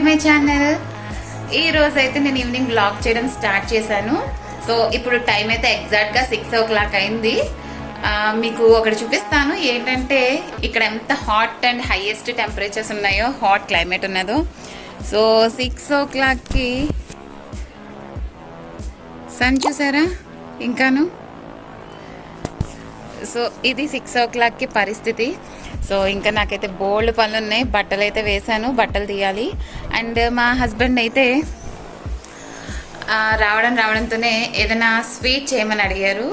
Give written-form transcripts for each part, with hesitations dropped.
My channel. ఈ రోజు అయితే నేను ఈవినింగ్ బ్లాగ్ చేయడం స్టార్ట్ చేశాను. సో ఇప్పుడు టైం అయితే ఎగ్జాక్ట్గా 6 o'clock అయింది. మీకు ఒకటి చూపిస్తాను ఏంటంటే ఇక్కడ ఎంత హాట్ అండ్ హైయెస్ట్ టెంపరేచర్స్ ఉన్నాయో, హాట్ క్లైమేట్ ఉన్నదో. సో 6 o'clockకి సన్ చూసారా ఇంకాను. సో ఇది 6 o'clockకి పరిస్థితి. సో ఇంకా నాకైతే బోల్డ్ పనులు ఉన్నాయి. బట్టలు అయితే వేసాను, బట్టలు తీయాలి. అండ్ మా హస్బెండ్ అయితే రావడంతోనే ఏదైనా స్వీట్ చేయమని అడిగారు.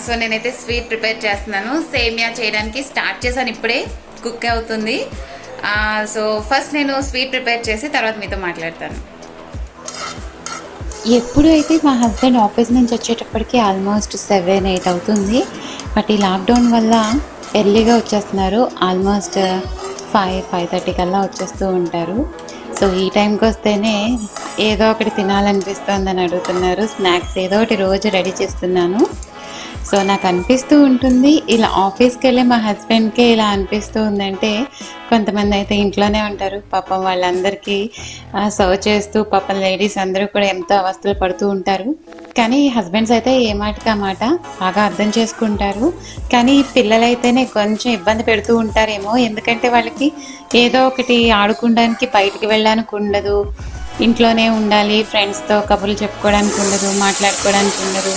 సో నేనైతే స్వీట్ ప్రిపేర్ చేస్తున్నాను. సేమియా చేయడానికి స్టార్ట్ చేశాను, ఇప్పుడే కుక్ అవుతుంది. సో ఫస్ట్ నేను స్వీట్ ప్రిపేర్ చేసి తర్వాత మీతో మాట్లాడతాను. ఎప్పుడు అయితే మా హస్బెండ్ ఆఫీస్ నుంచి వచ్చేటప్పటికి ఆల్మోస్ట్ 7-8 అవుతుంది. బట్ ఈ లాక్డౌన్ వల్ల ఎర్లీగా వచ్చేస్తున్నారు. ఆల్మోస్ట్ 5-5:30 కల్లా వచ్చేస్తూ ఉంటారు. సో ఈ టైంకి వస్తేనే ఏదో ఒకటి తినాలనిపిస్తుందని అడుగుతున్నారు. స్నాక్స్ ఏదో ఒకటి రోజు రెడీ చేస్తున్నాను. సో నాకు అనిపిస్తూ ఉంటుంది, ఇలా ఆఫీస్కి వెళ్ళి మా హస్బెండ్కే ఇలా అనిపిస్తూ ఉందంటే కొంతమంది అయితే ఇంట్లోనే ఉంటారు. పాపం వాళ్ళందరికీ సర్వ్ చేస్తూ పాపం లేడీస్ అందరూ కూడా ఎంతో అవస్థలు పడుతూ ఉంటారు. కానీ హస్బెండ్స్ అయితే ఏ మాటకి ఆ మాట బాగా అర్థం చేసుకుంటారు. కానీ పిల్లలైతేనే కొంచెం ఇబ్బంది పెడుతూ ఉంటారేమో, ఎందుకంటే వాళ్ళకి ఏదో ఒకటి ఆడుకోవడానికి బయటికి వెళ్ళడానికి ఉండదు, ఇంట్లోనే ఉండాలి, ఫ్రెండ్స్తో కబుర్లు చెప్పుకోవడానికి ఉండదు, మాట్లాడుకోవడానికి ఉండదు.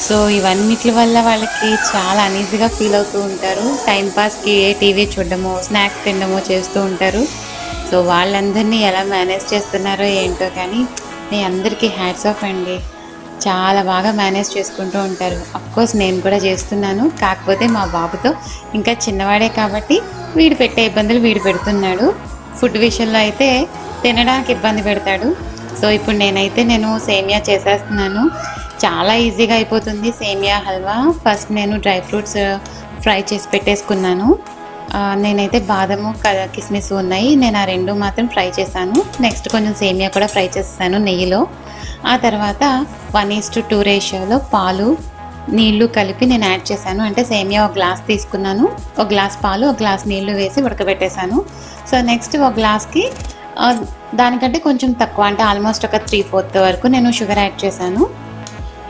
సో ఇవన్నిటి వల్ల వాళ్ళకి చాలా అనీజీగా ఫీల్ అవుతూ ఉంటారు. టైంపాస్కి టీవీ చూడడమో స్నాక్స్ తినడమో చేస్తూ ఉంటారు. సో వాళ్ళందరినీ ఎలా మేనేజ్ చేస్తున్నారో ఏంటో, కానీ మీ అందరికీ హ్యాట్స్ ఆఫ్ అండి. చాలా బాగా మేనేజ్ చేసుకుంటూ ఉంటారు. అఫ్కోర్స్ నేను కూడా చేస్తున్నాను. కాకపోతే మా బాబుతో ఇంకా చిన్నవాడే కాబట్టి వీడు పెట్టే ఇబ్బందులు వీడు పెడుతున్నాడు. ఫుడ్ విషయంలో అయితే తినడానికి ఇబ్బంది పెడతాడు. సో ఇప్పుడు నేను సేమియా చేసేస్తున్నాను. చాలా ఈజీగా అయిపోతుంది సేమియా హల్వా. ఫస్ట్ నేను డ్రై ఫ్రూట్స్ ఫ్రై చేసి పెట్టేసుకున్నాను. నేనైతే బాదము కిస్మిస్ ఉన్నాయి, నేను ఆ రెండు మాత్రం ఫ్రై చేశాను. నెక్స్ట్ కొంచెం సేమియా కూడా ఫ్రై చేసేసాను నెయ్యిలో. ఆ తర్వాత 1:2 రేషియోలో పాలు నీళ్లు కలిపి నేను యాడ్ చేశాను. అంటే సేమియా ఒక గ్లాస్ తీసుకున్నాను, ఒక గ్లాస్ పాలు ఒక గ్లాస్ నీళ్లు వేసి ఉడకబెట్టేశాను. సో నెక్స్ట్ ఒక గ్లాస్కి దానికంటే కొంచెం తక్కువ, అంటే ఆల్మోస్ట్ ఒక 3/4 వరకు నేను షుగర్ యాడ్ చేశాను.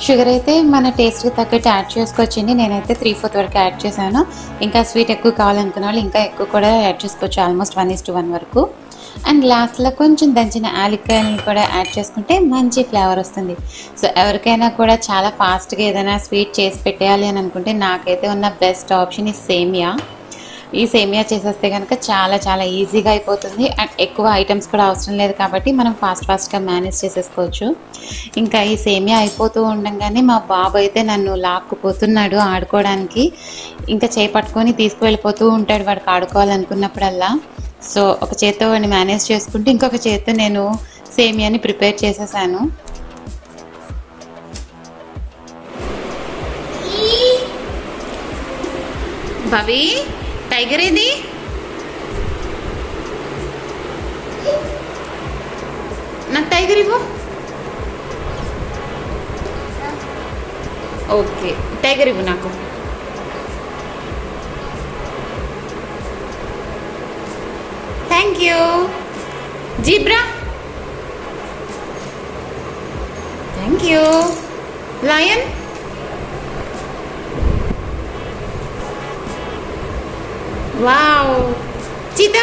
షుగర్ అయితే మన టేస్ట్కి తగ్గట్టు యాడ్ చేసుకోవచ్చండి. నేనైతే 3/4 వరకు యాడ్ చేశాను. ఇంకా స్వీట్ ఎక్కువ కావాలనుకున్న వాళ్ళు ఇంకా ఎక్కువ కూడా యాడ్ చేసుకోవచ్చు, ఆల్మోస్ట్ 1:1 వరకు. అండ్ లాస్ట్లో కొంచెం దంచిన యాలక్కాయలను కూడా యాడ్ చేసుకుంటే మంచి ఫ్లేవర్ వస్తుంది. సో ఎవరికైనా కూడా చాలా ఫాస్ట్గా ఏదైనా స్వీట్ చేసి పెట్టేయాలి అని అనుకుంటే నాకైతే ఉన్న బెస్ట్ ఆప్షన్ ఈ సేమియా. ఈ సేమియా చేసేస్తే కనుక చాలా చాలా ఈజీగా అయిపోతుంది. అండ్ ఎక్కువ ఐటమ్స్ కూడా అవసరం లేదు కాబట్టి మనం ఫాస్ట్గా మేనేజ్ చేసేసుకోవచ్చు. ఇంకా ఈ సేమియా అయిపోతూ ఉండగానే మా బాబు అయితే నన్ను లాక్కుపోతున్నాడు ఆడుకోవడానికి. ఇంకా చేయి పట్టుకొని తీసుకువెళ్ళిపోతూ ఉంటాడు వాడికి ఆడుకోవాలనుకున్నప్పుడల్లా. సో ఒక చేత్తో వాడిని మేనేజ్ చేసుకుంటూ ఇంకొక చేత్తో నేను సేమియాని ప్రిపేర్ చేసేసాను. బాబీ టైగర్ ఇది నాకు టైగర్ ఇవ్వు. ఓకే టైగర్ ఇవ్వు నాకు. Thank you. Zebra thank you. Lion wow. Cheetah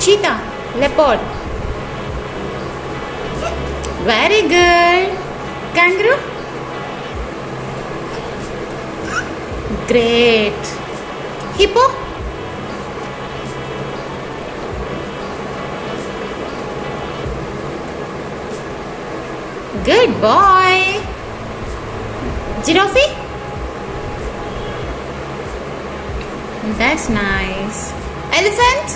cheetah. Leopard very good. kangaroo great. hippo good boy. Giraffe that's nice. Elephant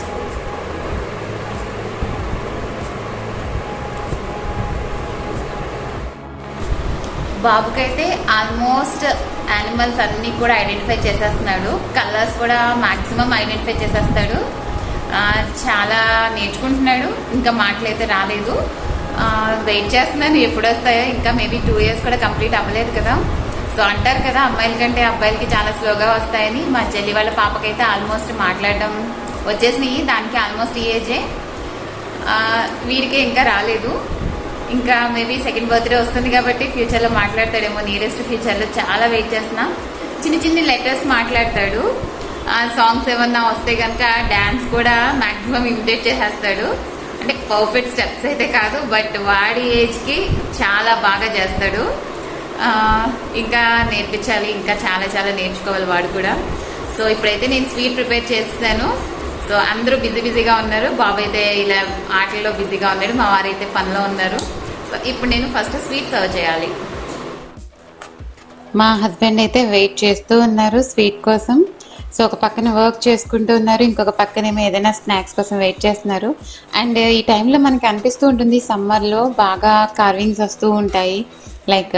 బాబుకైతే ఆల్మోస్ట్ యానిమల్స్ అన్నీ కూడా ఐడెంటిఫై చేసేస్తున్నాడు. కలర్స్ కూడా మ్యాక్సిమం ఐడెంటిఫై చేసేస్తాడు. చాలా నేర్చుకుంటున్నాడు. ఇంకా మాటలు అయితే రాలేదు. వెయిట్ చేస్తున్నాను ఎప్పుడు వస్తాయో. ఇంకా మేబీ 2 years కూడా కంప్లీట్ అవ్వలేదు కదా. సో అంటారు కదా అమ్మాయిల కంటే అబ్బాయిలకి చాలా స్లోగా వస్తాయని. మా చెల్లి వాళ్ళ పాపకైతే ఆల్మోస్ట్ మాట్లాడడం వచ్చేసినాయి, దానికి ఆల్మోస్ట్ ఈ ఏజే. వీడికే ఇంకా రాలేదు. ఇంకా మేబీ సెకండ్ బర్త్డే వస్తుంది కాబట్టి ఫ్యూచర్లో మాట్లాడతాడేమో, నియరెస్ట్ ఫ్యూచర్లో. చాలా వెయిట్ చేస్తున్నా. చిన్న చిన్న లెటర్స్ మాట్లాడతాడు. సాంగ్స్ ఏమన్నా వస్తే కనుక డ్యాన్స్ కూడా మ్యాక్సిమం ఇమిటేట్ చేసేస్తాడు. అంటే పర్ఫెక్ట్ స్టెప్స్ అయితే కాదు, బట్ వాడి ఏజ్కి చాలా బాగా చేస్తాడు. ఇంకా నేర్పించాలి, ఇంకా చాలా చాలా నేర్చుకోవాలి వాడు కూడా. సో ఇప్పుడైతే నేను స్వీట్ ప్రిపేర్ చేస్తాను. సో అందరూ బిజీగా ఉన్నారు. బాబు అయితే ఇలా ఆటల్లో బిజీగా ఉన్నాడు, మా వారైతే పనిలో ఉన్నారు. సో ఇప్పుడు నేను ఫస్ట్ స్వీట్ సర్వ్ చేయాలి. మా హస్బెండ్ అయితే వెయిట్ చేస్తూ ఉన్నారు స్వీట్ కోసం. సో ఒక పక్కన వర్క్ చేసుకుంటూ ఉన్నారు, ఇంకొక పక్కనేమో ఏదైనా స్నాక్స్ కోసం వెయిట్ చేస్తున్నారు. అండ్ ఈ టైంలో మనకి అనిపిస్తూ ఉంటుంది సమ్మర్లో బాగా కార్వింగ్స్ వస్తూ ఉంటాయి, లైక్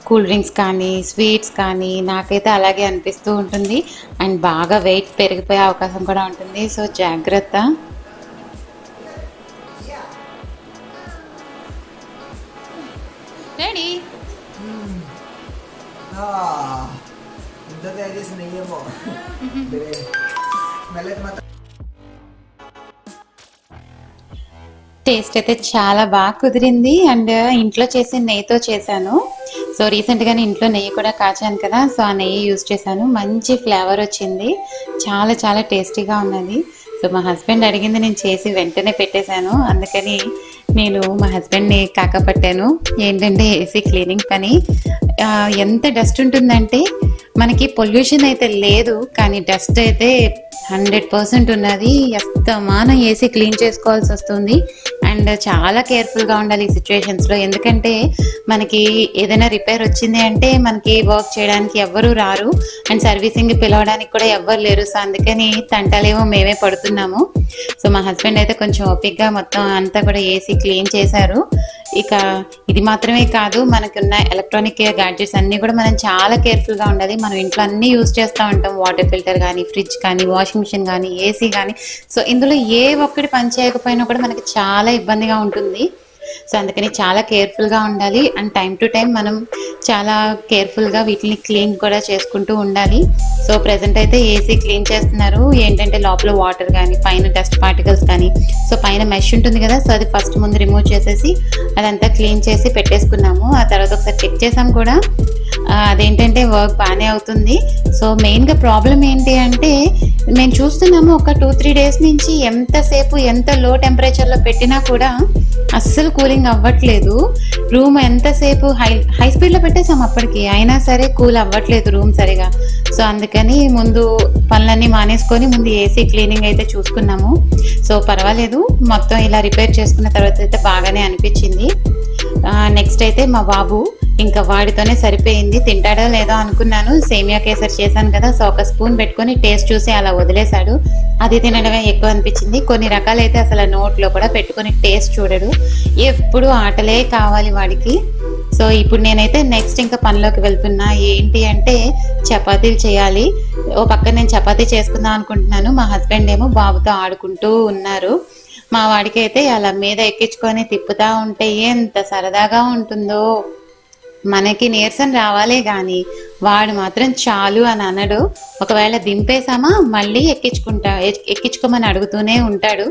కూల్ డ్రింక్స్ కానీ స్వీట్స్ కానీ. నాకైతే అలాగే అనిపిస్తూ ఉంటుంది. అండ్ బాగా వెయిట్ పెరిగిపోయే అవకాశం కూడా ఉంటుంది, సో జాగ్రత్త. రెడీ. టేస్ట్ అయితే చాలా బాగా కుదిరింది. అండ్ ఇంట్లో చేసి నెయ్యితో చేశాను. సో రీసెంట్గానే ఇంట్లో నెయ్యి కూడా కాచాను కదా, సో ఆ నెయ్యి యూజ్ చేశాను. మంచి ఫ్లేవర్ వచ్చింది, చాలా చాలా టేస్టీగా ఉన్నది. సో మా హస్బెండ్ అడిగింది నేను చేసి వెంటనే పెట్టేశాను. అందుకని నేను మా హస్బెండ్ని కాకపట్టాను. ఏంటంటే ఏసీ క్లీనింగ్ పని. ఎంత డస్ట్ ఉంటుందంటే మనకి పొల్యూషన్ అయితే లేదు, కానీ డస్ట్ అయితే 100% ఉన్నది. అస్తమానం ఏసీ క్లీన్ చేసుకోవాల్సి వస్తుంది. అండ్ చాలా కేర్ఫుల్గా ఉండాలి ఈ సిచ్యువేషన్స్లో. ఎందుకంటే మనకి ఏదైనా రిపేర్ వచ్చింది అంటే మనకి వర్క్ చేయడానికి ఎవ్వరూ రారు, అండ్ సర్వీసింగ్ పిలవడానికి కూడా ఎవ్వరు లేరు. సో అందుకని తంటాలేమో మేమే పడుతున్నాము. సో మా హస్బెండ్ అయితే కొంచెం ఓపిక్గా మొత్తం అంతా కూడా ఏసీ క్లీన్ చేశారు. ఇక ఇది మాత్రమే కాదు, మనకున్న ఎలక్ట్రానిక్ గ్యాడ్జెట్స్ అన్నీ కూడా మనం చాలా కేర్ఫుల్గా ఉండాలి. మనం ఇంట్లో అన్నీ యూజ్ చేస్తూ ఉంటాం, వాటర్ ఫిల్టర్ కానీ, ఫ్రిడ్జ్ కానీ, వాషింగ్ మిషన్ కానీ, ఏసీ కానీ. సో ఇందులో ఏ ఒక్కటి పని చేయకపోయినా కూడా మనకి చాలా ఇబ్బందిగా ఉంటుంది. సో అందుకని చాలా కేర్ఫుల్గా ఉండాలి. అండ్ టైం టు టైం మనం చాలా కేర్ఫుల్గా వీటిని క్లీన్ కూడా చేసుకుంటూ ఉండాలి. సో ప్రెజెంట్ అయితే ఏసీ క్లీన్ చేస్తున్నారు. ఏంటంటే లోపల వాటర్ కానీ, పైన డస్ట్ పార్టికల్స్ కానీ. సో పైన మెష్ ఉంటుంది కదా, సో అది ఫస్ట్ ముందు రిమూవ్ చేసేసి అదంతా క్లీన్ చేసి పెట్టేసుకున్నాము. ఆ తర్వాత ఒకసారి చెక్ చేసాం కూడా, అదేంటంటే వర్క్ బాగానే అవుతుంది. సో మెయిన్గా ప్రాబ్లం ఏంటి అంటే మేము చూస్తున్నాము ఒక 2-3 డేస్ నుంచి ఎంతసేపు ఎంత లో టెంపరేచర్లో పెట్టినా కూడా అస్సలు కూలింగ్ అవ్వట్లేదు. రూమ్ ఎంతసేపు హై స్పీడ్లో పెట్టేసాం అప్పటికి, అయినా సరే కూల్ అవ్వట్లేదు రూమ్ సరిగా. సో అందుకని ముందు పనులన్నీ మానేసుకొని ముందు ఏసీ క్లీనింగ్ అయితే చూసుకున్నాము. సో పర్వాలేదు, మొత్తం ఇలా రిపేర్ చేసుకున్న తర్వాత అయితే బాగానే అనిపించింది. నెక్స్ట్ అయితే మా బాబు, ఇంకా వాడితోనే సరిపోయింది. తింటాడో లేదో అనుకున్నాను, సేమియా కేసరి చేశాను కదా, సో ఒక స్పూన్ పెట్టుకొని టేస్ట్ చూసి అలా వదిలేశాడు. అది తినడమే ఎక్కువ అనిపించింది. కొన్ని రకాలైతే అసలు నోట్లో కూడా పెట్టుకొని టేస్ట్ చూడడు, ఎప్పుడు ఆటలే కావాలి వాడికి. సో ఇప్పుడు నేనైతే నెక్స్ట్ ఇంకా పనిలోకి వెళ్తున్నా. ఏంటి అంటే చపాతీలు చేయాలి. ఓ పక్క నేను చపాతీ చేసుకుందాం అనుకుంటున్నాను, మా హస్బెండ్ ఏమో బాబుతో ఆడుకుంటూ ఉన్నారు. మా వాడికి అయితే అలా మీద ఎక్కించుకొని తిప్పుతూ ఉంటే ఎంత సరదాగా ఉంటుందో. మనకి నీరసం రావాలే కానీ వాడు మాత్రం చాలు అని అనడు. ఒకవేళ దింపేసామా మళ్ళీ ఎక్కించుకోమని అడుగుతూనే ఉంటాడు.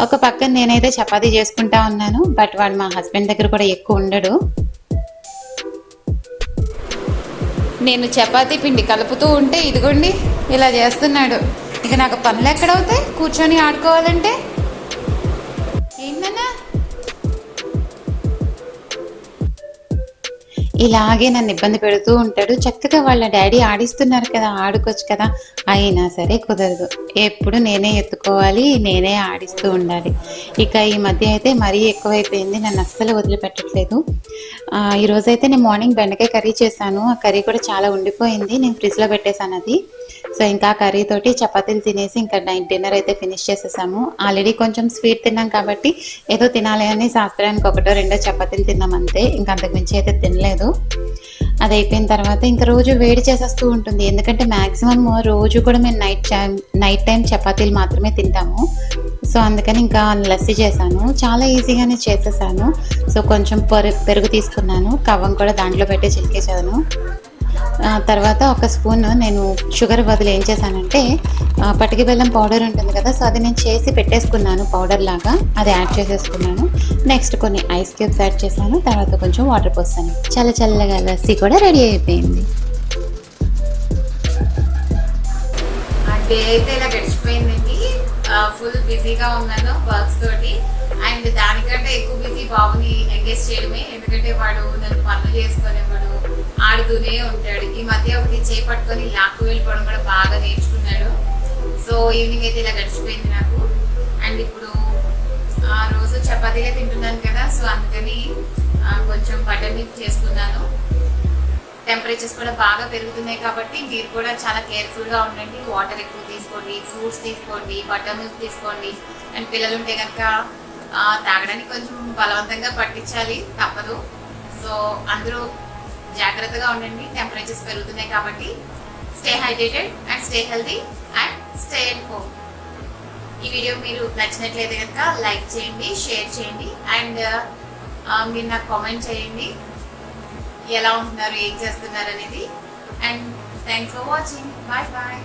ఒక పక్కన నేనైతే చపాతీ చేసుకుంటా ఉన్నాను, బట్ వాడు మా హస్బెండ్ దగ్గర కూడా ఎక్కువ ఉండడు. నేను చపాతీ పిండి కలుపుతూ ఉంటే ఇదిగోండి ఇలా చేస్తున్నాడు. ఇక నాకు పనులు ఎక్కడవుతాయి కూర్చొని ఆడుకోవాలంటే? ఏంటన్నా ఇలాగే నన్ను ఇబ్బంది పెడుతూ ఉంటాడు. చక్కగా వాళ్ళ డాడీ ఆడిస్తున్నారు కదా, ఆడుకోవచ్చు కదా, అయినా సరే కుదరదు. ఎప్పుడు నేనే ఎత్తుకోవాలి, నేనే ఆడిస్తూ ఉండాలి. ఇక ఈ మధ్య అయితే మరీ ఎక్కువైపోయింది, నన్ను అస్సలు వదిలిపెట్టట్లేదు. ఈరోజైతే నేను మార్నింగ్ బెండకాయ కర్రీ చేశాను. ఆ కర్రీ కూడా చాలా ఉండిపోయింది, నేను ఫ్రిడ్జ్లో పెట్టేశాను అది. సో ఇంకా కర్రీ తోటి చపాతీలు తినేసి ఇంకా నైట్ డిన్నర్ అయితే ఫినిష్ చేసేసాము. ఆల్రెడీ కొంచెం స్వీట్ తిన్నాం కాబట్టి ఏదో తినాలి అని శాస్త్రానికి 1-2 చపాతీలు తిన్నాం అంతే, ఇంకా అంతకు మించి అయితే తినలేదు. అది అయిపోయిన తర్వాత ఇంకా రోజు వేడి చేసేస్తూ ఉంటుంది, ఎందుకంటే మ్యాక్సిమం రోజు కూడా మేము నైట్ టైం చపాతీలు మాత్రమే తింటాము. సో అందుకని ఇంకా లస్సీ చేశాను. చాలా ఈజీగానే చేసేసాను. సో కొంచెం పెరుగు తీసుకున్నాను, కవ్వం కూడా దాంట్లో పెట్టి చిలికేసాను. తర్వాత ఒక స్పూన్ నేను షుగర్ బదులు ఏం చేశానంటే పటికి బెల్లం పౌడర్ ఉంటుంది కదా, సో అది నేను చేసి పెట్టేసుకున్నాను పౌడర్ లాగా, అది యాడ్ చేసేసుకున్నాను. నెక్స్ట్ కొన్ని ఐస్ క్యూబ్స్ యాడ్ చేశాను, తర్వాత కొంచెం వాటర్ పోసాను. చాలా చల్లగా లస్సీ కూడా రెడీ అయిపోయింది. డే అయితే ఇలా గడిచిపోయిందండి. ఫుల్ బిజీగా ఉన్నాను వర్క్స్ తోటి, అండ్ దానికంటే ఎక్కువ బిజీ బాబుని ఎంగేజ్ చేయడమే. ఎందుకంటే వాడు నన్ను పనులు చేసుకునేవాడు, ఆడుతూనే ఉంటాడు. ఈ మధ్య ఒకటి చేపట్టుకొని లాక్కు వెళ్ళిపోవడం కూడా బాగా నేర్చుకున్నాడు. సో ఈవినింగ్ అయితే ఇలా గడిచిపోయింది నాకు. అండ్ ఇప్పుడు రోజు చపాతీగా తింటున్నాను కదా, సో అందుకని కొంచెం బటర్ మిల్క్ చేసుకున్నాను. టెంపరేచర్స్ కూడా బాగా పెరుగుతున్నాయి కాబట్టి మీరు కూడా చాలా కేర్ఫుల్గా ఉండండి. వాటర్ ఎక్కువ తీసుకోండి, ఫ్రూట్స్ తీసుకోండి, బటర్ మిల్క్ తీసుకోండి. అండ్ పిల్లలు ఉంటే కనుక తాగడానికి కొంచెం బలవంతంగా పట్టించాలి, తప్పదు. సో అందరూ జాగ్రత్తగా ఉండండి, టెంపరేచర్స్ పెరుగుతున్నాయి కాబట్టి. Stay hydrated and stay healthy and stay at home. ఈ వీడియో మీరు నచ్చినట్లయితే కనుక లైక్ చేయండి, షేర్ చేయండి, అండ్ మీరు నాకు కామెంట్ చేయండి ఎలా ఉంటున్నారు, ఏం చేస్తున్నారు అనేది. And thanks for watching. Bye bye.